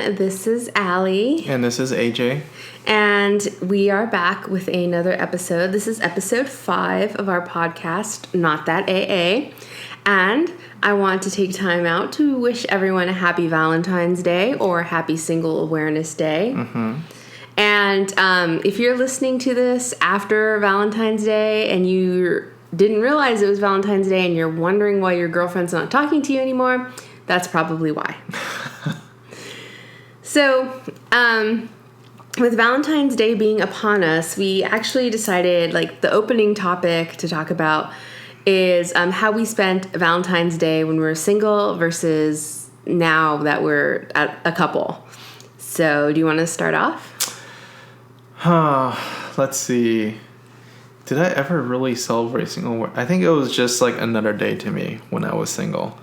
This is Allie. And this is AJ. And we are back with another episode. This is episode 5 of our podcast, Not That AA. And I want to take time out to wish everyone a happy Valentine's Day or happy Single Awareness Day. Mm-hmm. And if you're listening to this after Valentine's Day and you didn't realize it was Valentine's Day and you're wondering why your girlfriend's not talking to you anymore, that's probably why. So, with Valentine's Day being upon us, we actually decided, the opening topic to talk about is how we spent Valentine's Day when we were single versus now that we're a couple. So, do you want to start off? Let's see. Did I ever really celebrate single? I think it was just another day to me when I was single.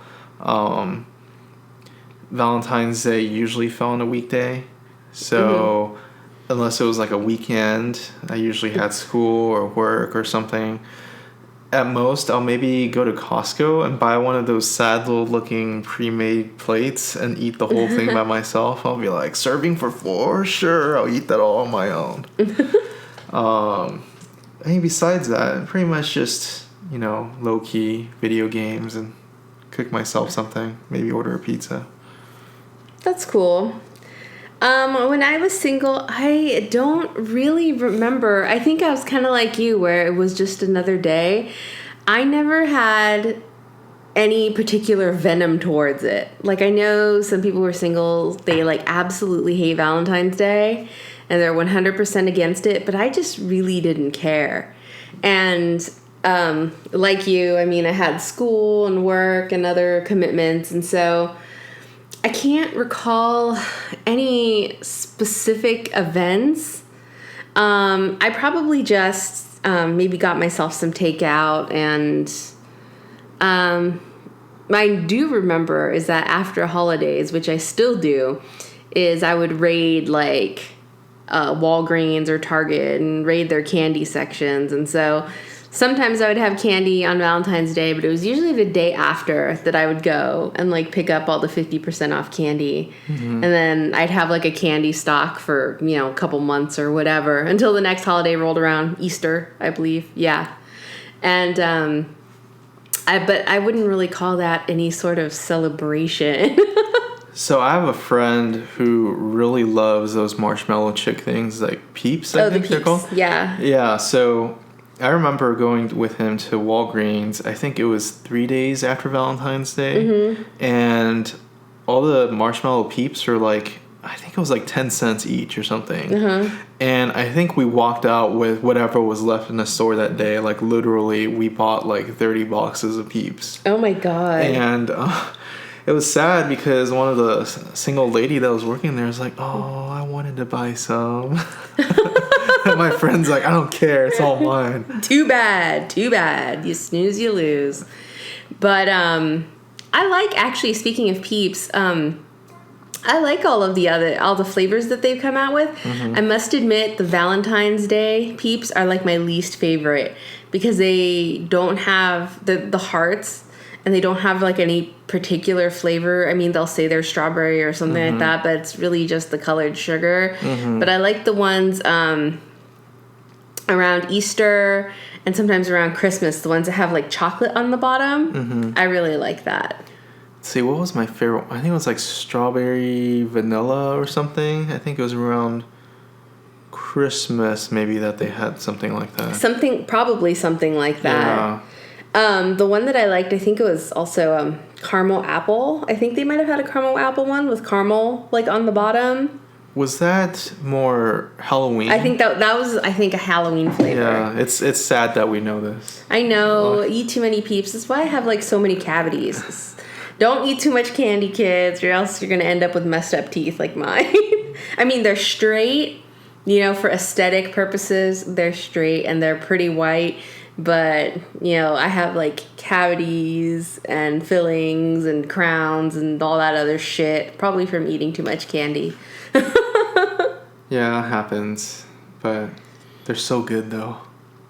Valentine's Day usually fell on a weekday. So unless it was a weekend, I usually had school or work or something. At most, I'll maybe go to Costco and buy one of those sad little looking pre-made plates and eat the whole thing by myself. I'll be like, serving for 4? Sure, I'll eat that all on my own. And besides that, pretty much just, low-key video games and cook myself something. Maybe order a pizza. That's cool. When I was single, I don't really remember. I think I was kind of like you, where it was just another day. I never had any particular venom towards it. I know some people who are single, they absolutely hate Valentine's Day and they're 100% against it, but I just really didn't care. And like you, I had school and work and other commitments, and so I can't recall any specific events. I probably just maybe got myself some takeout, and I do remember is that after holidays, which I still do, is I would raid Walgreens or Target and raid their candy sections. And so sometimes I would have candy on Valentine's Day, but it was usually the day after that I would go and pick up all the 50% off candy. Mm-hmm. And then I'd have a candy stock for, a couple months or whatever until the next holiday rolled around, Easter, I believe. Yeah. And, but I wouldn't really call that any sort of celebration. So I have a friend who really loves those marshmallow chick things, Peeps, I think they're called. Yeah. Yeah, so I remember going with him to Walgreens. I think it was 3 days after Valentine's Day. Mm-hmm. And all the marshmallow Peeps were I think it was 10 cents each or something. Uh-huh. And I think we walked out with whatever was left in the store that day. Literally, we bought 30 boxes of Peeps. Oh my God. And it was sad because one of the single lady that was working there was oh, I wanted to buy some. And my friend's I don't care, it's all mine. Too bad. You snooze, you lose. But I actually, speaking of Peeps, I like all the flavors that they've come out with. Mm-hmm. I must admit the Valentine's Day Peeps are my least favorite because they don't have the hearts. And they don't have any particular flavor. They'll say they're strawberry or something like that, but it's really just the colored sugar. Mm-hmm. But I like the ones around Easter and sometimes around Christmas, the ones that have chocolate on the bottom. Mm-hmm. I really like that. Let's see, what was my favorite? I think it was strawberry vanilla or something. I think it was around Christmas maybe that they had something like that. Probably something like that. Yeah. The one that I liked, I think it was also caramel apple. I think they might have had a caramel apple one with caramel on the bottom. Was that more Halloween? I think that was a Halloween flavor. Yeah, it's sad that we know this. I know. Eat too many Peeps. That's why I have so many cavities. Don't eat too much candy, kids, or else you're gonna end up with messed up teeth like mine. They're straight. For aesthetic purposes, they're straight and they're pretty white. But, I have cavities and fillings and crowns and all that other shit, probably from eating too much candy. Yeah, it happens. But they're so good, though.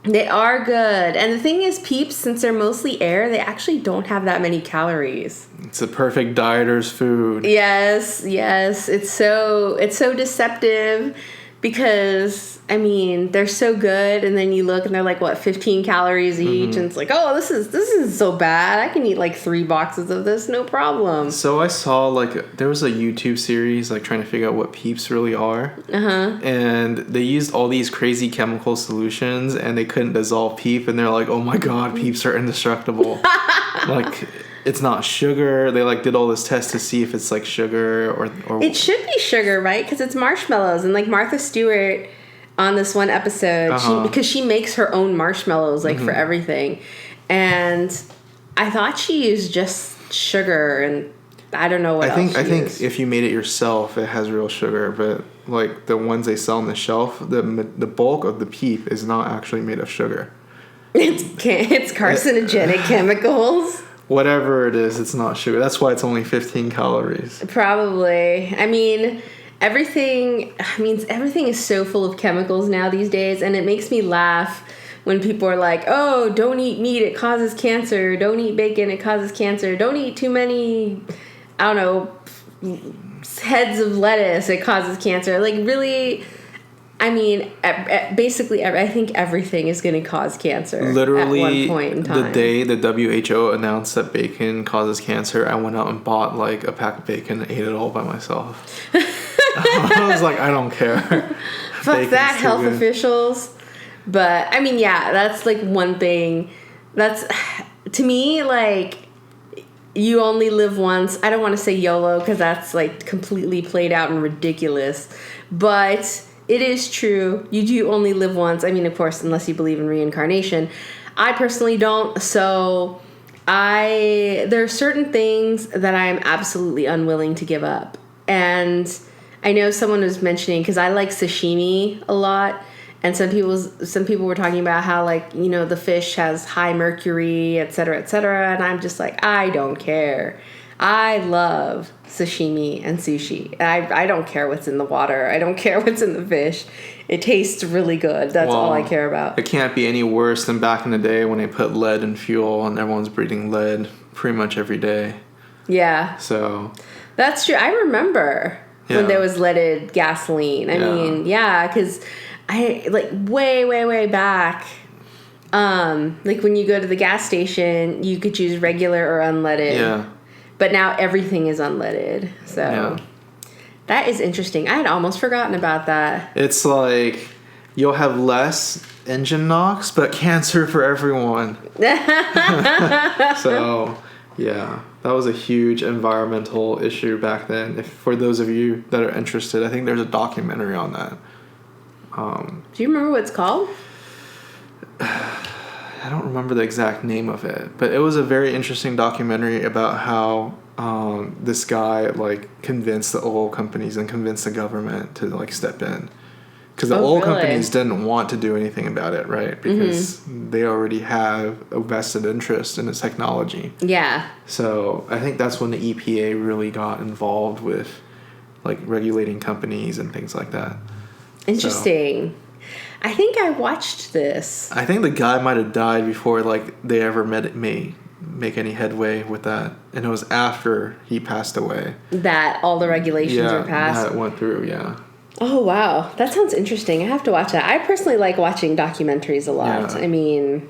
They are good. And the thing is, Peeps, since they're mostly air, they actually don't have that many calories. It's a perfect dieter's food. Yes, yes. It's so deceptive because I mean, they're so good, and then you look and they're like, what, 15 calories each, and it's like, oh, this is so bad. I can eat like 3 boxes of this, no problem. So I saw like there was a YouTube series like trying to figure out what Peeps really are. And they used all these crazy chemical solutions and they couldn't dissolve Peep, and they're like, oh my god, Peeps are indestructible. Like, it's not sugar. They like did all this test to see if it's like sugar or It should be sugar, right? Because it's marshmallows, and like Martha Stewart on this one episode, because she makes her own marshmallows like for everything, and I thought she used just sugar, and I don't know what else I think used. if you made it yourself, it has real sugar, but like the ones they sell on the shelf, the bulk of the Peep is not actually made of sugar. It's carcinogenic chemicals. Whatever it is, it's not sugar. That's why it's only 15 calories. Probably. I mean, everything is so full of chemicals now these days, and it makes me laugh when people are like, oh, don't eat meat, it causes cancer. Don't eat bacon, it causes cancer. Don't eat too many, I don't know, heads of lettuce, it causes cancer. Like, really... I mean, basically, I think everything is going to cause cancer. Literally, at one point in time. The day the WHO announced that bacon causes cancer, I went out and bought like a pack of bacon and ate it all by myself. I was like, I don't care. Fuck that, health officials. But, I mean, yeah, that's like one thing. That's, to me, like, you only live once. I don't want to say YOLO because that's like completely played out and ridiculous. But... it is true. You do only live once. I mean, of course, unless you believe in reincarnation. I personally don't. So there are certain things that I'm absolutely unwilling to give up. And I know someone was mentioning, because I like sashimi a lot. And some people were talking about how, like, you know, the fish has high mercury, et cetera, et cetera. And I'm just like, I don't care. I love sashimi and sushi. I don't care what's in the water. I don't care what's in the fish. It tastes really good. That's all I care about. It can't be any worse than back in the day when they put lead in fuel and everyone's breathing lead pretty much every day. Yeah. So. That's true. I remember when there was leaded gasoline. I mean, yeah, because I, like, way back, like when you go to the gas station, you could choose regular or unleaded. Yeah. But now everything is unleaded. So that is interesting. I had almost forgotten about that. It's like you'll have less engine knocks, but cancer for everyone. So, yeah, that was a huge environmental issue back then. For those of you that are interested, I think there's a documentary on that. Do you remember what it's called? I don't remember the exact name of it, but it was a very interesting documentary about how this guy like convinced the oil companies and convinced the government to like step in, because the oil companies didn't want to do anything about it, right? Because they already have a vested interest in the technology. Yeah. So I think that's when the EPA really got involved with like regulating companies and things like that. Interesting. So, I think I watched this. I think the guy might have died before like they ever make any headway with that, and it was after he passed away that all the regulations were passed. That went through. Yeah. Oh wow, that sounds interesting. I have to watch that. I personally like watching documentaries a lot. I mean,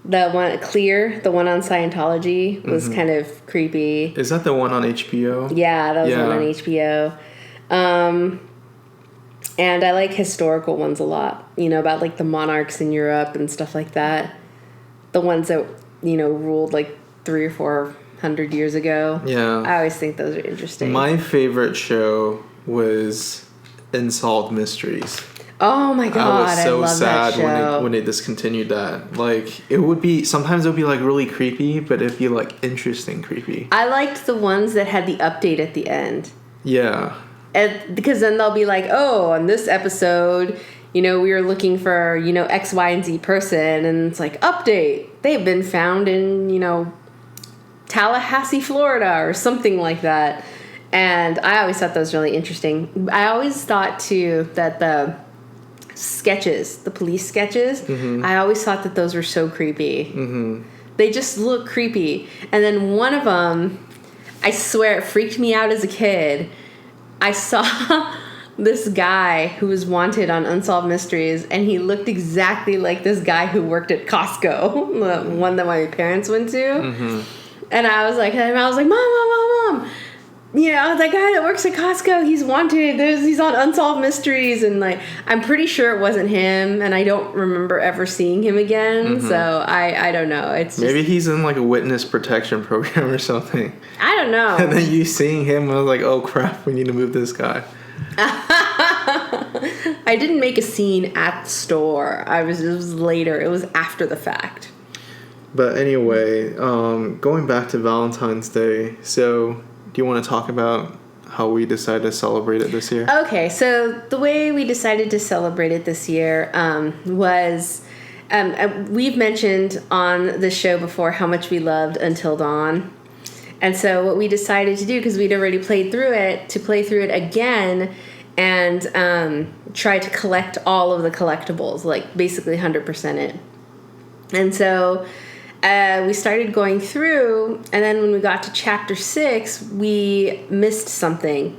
the one the one on Scientology was kind of creepy. Is that the one on HBO? Yeah, that was the one on HBO. And I like historical ones a lot, you know, about like the monarchs in Europe and stuff like that. The ones that, you know, ruled like 300 or 400 years ago. Yeah. I always think those are interesting. My favorite show was Unsolved Mysteries. Oh my god, I love that show. sad when they discontinued that. Like, sometimes it would be like really creepy, but it'd be like interesting creepy. I liked the ones that had the update at the end. Yeah. Because then they'll be like, oh, on this episode, you know, we were looking for, you know, X, Y, and Z person. And it's like, update. They've been found in, you know, Tallahassee, Florida or something like that. And I always thought that was really interesting. I always thought, too, that the sketches, the police sketches. Mm-hmm. I always thought that those were so creepy. Mm-hmm. They just look creepy. And then one of them, I swear it freaked me out as a kid. I saw this guy who was wanted on Unsolved Mysteries, and he looked exactly like this guy who worked at Costco, the one that my parents went to. Mm-hmm. And I was like, Mom. You know, that guy that works at Costco, he's wanted. He's on Unsolved Mysteries. And, like, I'm pretty sure it wasn't him. And I don't remember ever seeing him again. Mm-hmm. So, I don't know. It's just, maybe he's in, like, a witness protection program or something. I don't know. And then you seeing him, I was like, oh, crap, we need to move this guy. I didn't make a scene at the store. It was later. It was after the fact. But anyway, going back to Valentine's Day, so... do you want to talk about how we decided to celebrate it this year? Okay, so the way we decided to celebrate it this year was... we've mentioned on the show before how much we loved Until Dawn. And so what we decided to do, because we'd already played through it, to play through it again and try to collect all of the collectibles, like basically 100% it. And so... we started going through, and then when we got to chapter 6, we missed something.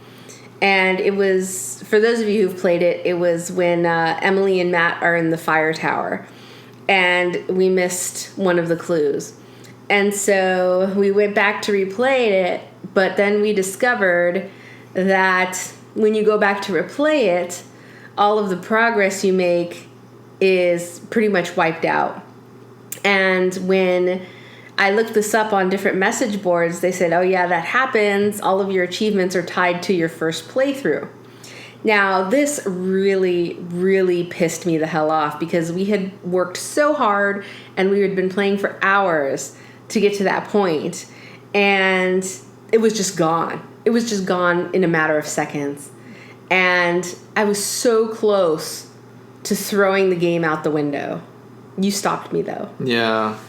And it was, for those of you who've played it, it was when Emily and Matt are in the fire tower. And we missed one of the clues. And so we went back to replay it, but then we discovered that when you go back to replay it, all of the progress you make is pretty much wiped out. And when I looked this up on different message boards, they said, oh yeah, that happens. All of your achievements are tied to your first playthrough. Now, this really, really pissed me the hell off because we had worked so hard and we had been playing for hours to get to that point. And it was just gone. It was just gone in a matter of seconds. And I was so close to throwing the game out the window. You stopped me, though. Yeah.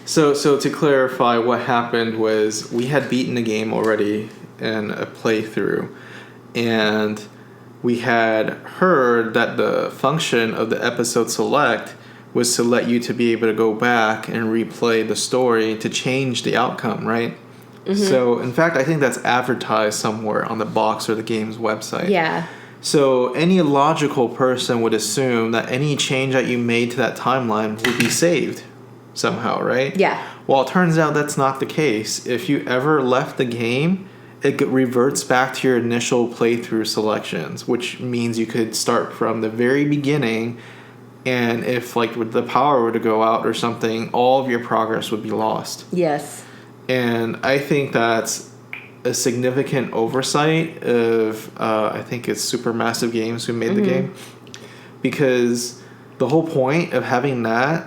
So to clarify, what happened was we had beaten the game already in a playthrough, and we had heard that the function of the episode select was to let you to be able to go back and replay the story to change the outcome, right? Mm-hmm. So, in fact, I think that's advertised somewhere on the box or the game's website. Yeah. So any logical person would assume that any change that you made to that timeline would be saved somehow, right? Yeah. Well, it turns out that's not the case. If you ever left the game, it reverts back to your initial playthrough selections, which means you could start from the very beginning, and if like the power were to go out or something, all of your progress would be lost. Yes. And I think that's a significant oversight of I think it's Supermassive Games who made the game, because the whole point of having that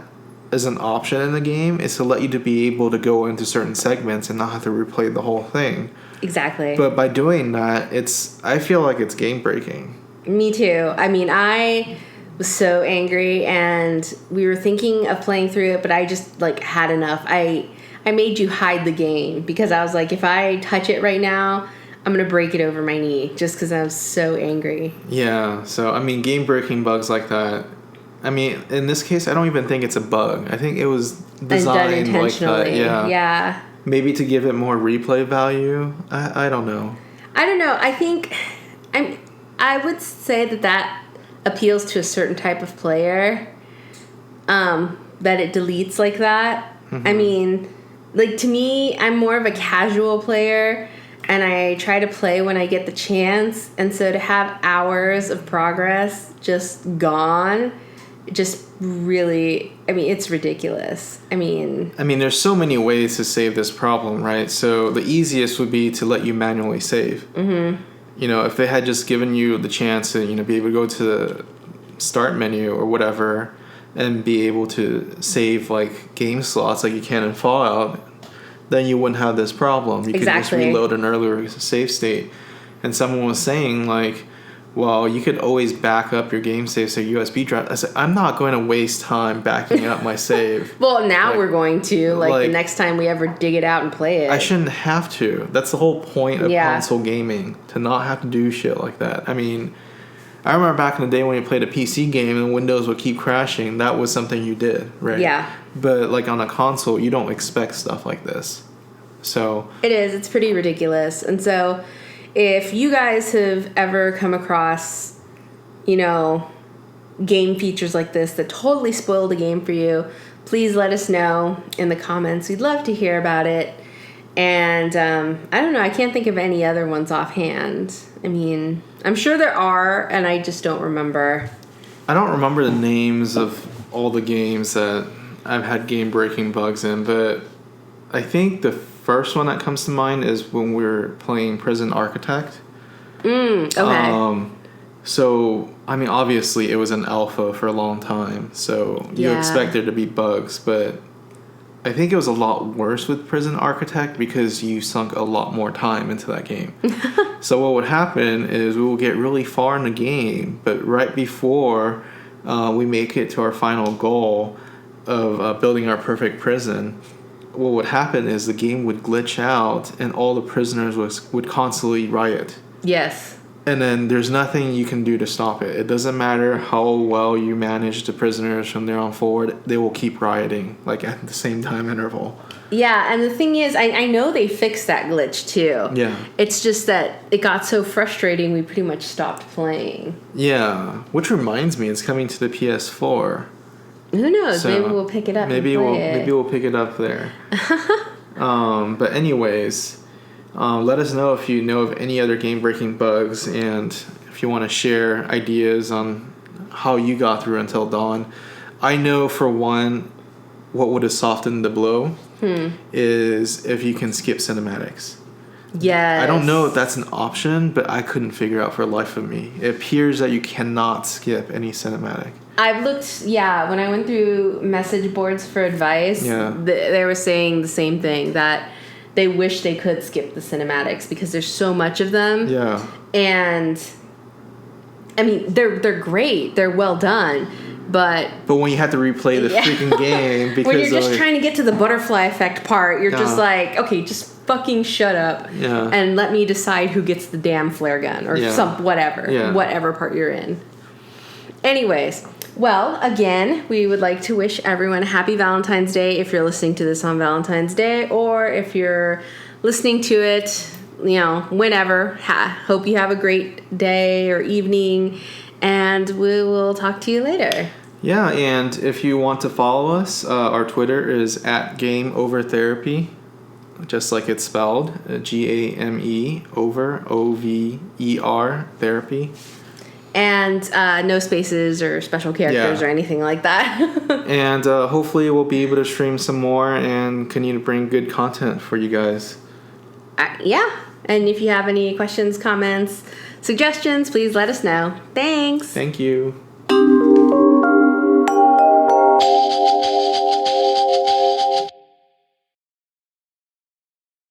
as an option in the game is to let you to be able to go into certain segments and not have to replay the whole thing. Exactly. But by doing that, I feel like it's game breaking. Me too. I mean, I was so angry, and we were thinking of playing through it, but I just like had enough. I made you hide the game because I was like, if I touch it right now, I'm going to break it over my knee just because I was so angry. Yeah, so, I mean, game-breaking bugs like that, I mean, in this case, I don't even think it's a bug. I think it was designed like that. Yeah. Maybe to give it more replay value. I don't know. I don't know. I think I would say that appeals to a certain type of player, that it deletes like that. Mm-hmm. I mean... like, to me, I'm more of a casual player, and I try to play when I get the chance. And so to have hours of progress just gone, just really, I mean, it's ridiculous. I mean, there's so many ways to save this problem, right? So the easiest would be to let you manually save. Mm-hmm. You know, if they had just given you the chance to, be able to go to the start menu or whatever, and be able to save like game slots like you can in Fallout, then you wouldn't have this problem. You could just reload an earlier save state. And someone was saying like, well, you could always back up your game saves to USB drive. I said, I'm not going to waste time backing up my save. Well, now we're going to, like the next time we ever dig it out and play it. I shouldn't have to. That's the whole point of console gaming, to not have to do shit like that. I mean, I remember back in the day when you played a PC game and Windows would keep crashing. That was something you did, right? Yeah. But like on a console, you don't expect stuff like this. So it is. It's pretty ridiculous. And so if you guys have ever come across, game features like this that totally spoil the game for you, please let us know in the comments. We'd love to hear about it. And I don't know. I can't think of any other ones offhand. I mean, I'm sure there are, and I just don't remember. I don't remember the names of all the games that I've had game-breaking bugs in, but I think the first one that comes to mind is when we were playing Prison Architect. Okay. So, I mean, obviously it was an alpha for a long time, so you expect there to be bugs, but I think it was a lot worse with Prison Architect because you sunk a lot more time into that game. So what would happen is we will get really far in the game, but right before we make it to our final goal of building our perfect prison, what would happen is the game would glitch out and all the prisoners would constantly riot. Yes. And then there's nothing you can do to stop it. It doesn't matter how well you manage the prisoners from there on forward, they will keep rioting, like at the same time interval. Yeah, and the thing is, I know they fixed that glitch too. Yeah. It's just that it got so frustrating we pretty much stopped playing. Yeah, which reminds me, it's coming to the PS4. Who knows? So maybe we'll pick it up. Maybe we'll pick it up there. But anyways, let us know if you know of any other game-breaking bugs, and if you want to share ideas on how you got through Until Dawn. I know for one, what would have softened the blow is if you can skip cinematics. Yes. I don't know if that's an option, but I couldn't figure out for the life of me. It appears that you cannot skip any cinematic. I've looked, when I went through message boards for advice, they were saying the same thing, that they wish they could skip the cinematics because there's so much of them. Yeah. And, I mean, they're great. They're well done. But when you have to replay the freaking game because when you're just trying to get to the butterfly effect part, you're just like, okay, just fucking shut up and let me decide who gets the damn flare gun or whatever part you're in. Anyways, well, again, we would like to wish everyone a happy Valentine's Day if you're listening to this on Valentine's Day, or if you're listening to it, whenever. Hope you have a great day or evening, and we will talk to you later. Yeah, and if you want to follow us, our Twitter is @GameOverTherapy, just like it's spelled, GAME over OVER therapy. And no spaces or special characters or anything like that. And hopefully we'll be able to stream some more and continue to bring good content for you guys. And if you have any questions, comments, suggestions, please let us know. Thanks. Thank you.